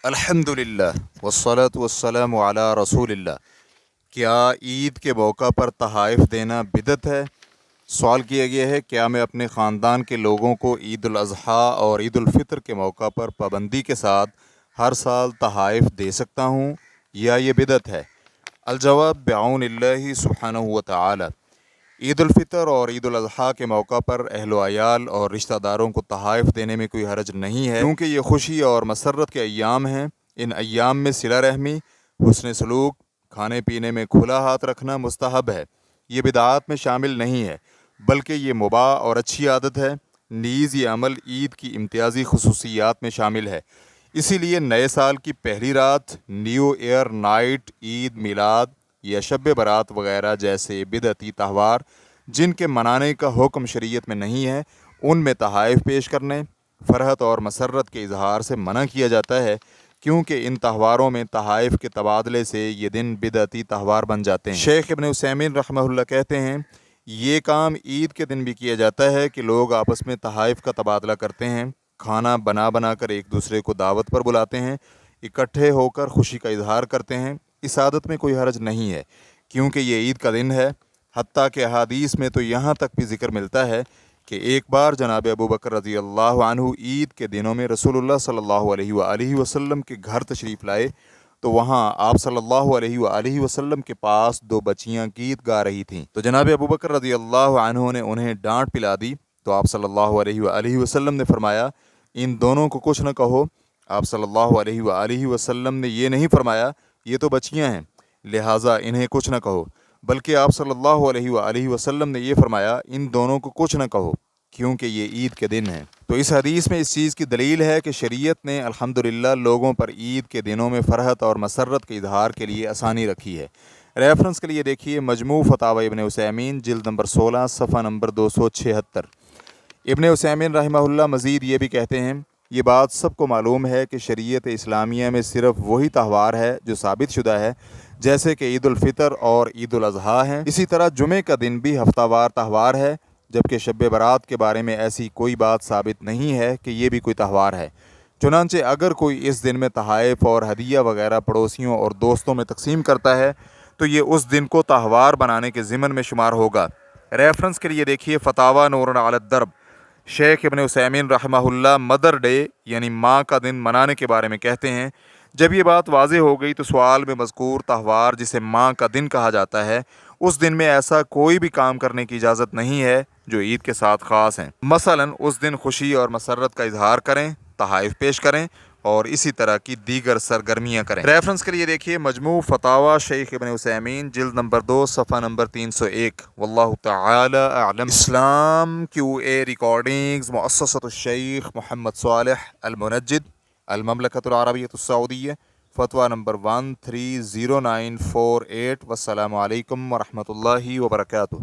الحمدللہ والصلاة والسلام علی رسول اللہ۔ کیا عید کے موقع پر تحائف دینا بدعت ہے؟ سوال کیا گیا ہے، کیا میں اپنے خاندان کے لوگوں کو عید الاضحیٰ اور عید الفطر کے موقع پر پابندی کے ساتھ ہر سال تحائف دے سکتا ہوں یا یہ بدعت ہے؟ الجواب بعون اللہ سبحانہ و تعالی۔ عید الفطر اور عید الاضحیٰ کے موقع پر اہل و عیال اور رشتہ داروں کو تحائف دینے میں کوئی حرج نہیں ہے، کیونکہ یہ خوشی اور مسرت کے ایام ہیں۔ ان ایام میں صلہ رحمی، حسن سلوک، کھانے پینے میں کھلا ہاتھ رکھنا مستحب ہے۔ یہ بدعات میں شامل نہیں ہے، بلکہ یہ مباح اور اچھی عادت ہے۔ نیز یہ عمل عید کی امتیازی خصوصیات میں شامل ہے۔ اسی لیے نئے سال کی پہلی رات، new year night, Eid Milad یا شب برات وغیرہ جیسے بدعتی تہوار جن کے منانے کا حکم شریعت میں نہیں ہے، ان میں تحائف پیش کرنے، فرحت اور مسرت کے اظہار سے منع کیا جاتا ہے، کیونکہ ان تہواروں میں تحائف کے تبادلے سے یہ دن بدعتی تہوار بن جاتے ہیں۔ شیخ ابن عثیمین رحمہ اللہ کہتے ہیں، یہ کام عید کے دن بھی کیا جاتا ہے کہ لوگ آپس میں تحائف کا تبادلہ کرتے ہیں، کھانا بنا بنا کر ایک دوسرے کو دعوت پر بلاتے ہیں، اکٹھے ہو کر خوشی کا اظہار کرتے ہیں۔ اس عادت میں کوئی حرج نہیں ہے، کیونکہ یہ عید کا دن ہے۔ حتیٰ کہ احادیث میں تو یہاں تک بھی ذکر ملتا ہے کہ ایک بار جناب ابو بکر رضی اللہ عنہ عید کے دنوں میں رسول اللہ صلی اللہ علیہ وآلہ وسلم کے گھر تشریف لائے تو وہاں آپ صلی اللہ علیہ وآلہ وسلم کے پاس دو بچیاں گیت گا رہی تھیں، تو جناب ابو بکر رضی اللہ عنہ نے انہیں ڈانٹ پلا دی، تو آپ صلی اللہ علیہ وآلہ وسلم نے فرمایا، ان دونوں کو کچھ نہ کہو۔ آپ صلی اللہ علیہ وآلہ وسلم نے یہ نہیں فرمایا یہ تو بچیاں ہیں لہٰذا انہیں کچھ نہ کہو، بلکہ آپ صلی اللہ علیہ وآلہ وسلم نے یہ فرمایا، ان دونوں کو کچھ نہ کہو کیونکہ یہ عید کے دن ہیں۔ تو اس حدیث میں اس چیز کی دلیل ہے کہ شریعت نے الحمدللہ لوگوں پر عید کے دنوں میں فرحت اور مسرت کے اظہار کے لیے آسانی رکھی ہے۔ ریفرنس کے لیے دیکھیے مجموع فتاوی ابن عثیمین جلد نمبر 16 صفحہ نمبر 276۔ ابن عثیمین رحمہ اللہ مزید یہ بھی کہتے ہیں، یہ بات سب کو معلوم ہے کہ شریعت اسلامیہ میں صرف وہی تہوار ہے جو ثابت شدہ ہے، جیسے کہ عید الفطر اور عید الاضحیٰ ہیں۔ اسی طرح جمعے کا دن بھی ہفتہ وار تہوار ہے، جبکہ شب برات کے بارے میں ایسی کوئی بات ثابت نہیں ہے کہ یہ بھی کوئی تہوار ہے۔ چنانچہ اگر کوئی اس دن میں تحائف اور ہدیہ وغیرہ پڑوسیوں اور دوستوں میں تقسیم کرتا ہے تو یہ اس دن کو تہوار بنانے کے ضمن میں شمار ہوگا۔ ریفرنس کے لیے دیکھیے فتاوی نور علی الدرب۔ شیخ ابن عثیمین رحمہ اللہ مدر ڈے یعنی ماں کا دن منانے کے بارے میں کہتے ہیں، جب یہ بات واضح ہو گئی تو سوال میں مذکور تہوار جسے ماں کا دن کہا جاتا ہے، اس دن میں ایسا کوئی بھی کام کرنے کی اجازت نہیں ہے جو عید کے ساتھ خاص ہیں۔ مثلا اس دن خوشی اور مسرت کا اظہار کریں، تحائف پیش کریں اور اسی طرح کی دیگر سرگرمیاں کریں۔ ریفرنس کے لیے دیکھیے مجموع فتاوی شیخ ابن عثیمین جلد نمبر 2 صفحہ نمبر 301۔ واللہ تعالی اعلم۔ اسلام QA ریکارڈنگز مؤسسۃ الشیخ محمد صالح المنجد، المملکۃ العربیۃ السعودیہ، فتویٰ نمبر 130948۔ والسلام علیکم ورحمۃ اللہ وبرکاتہ۔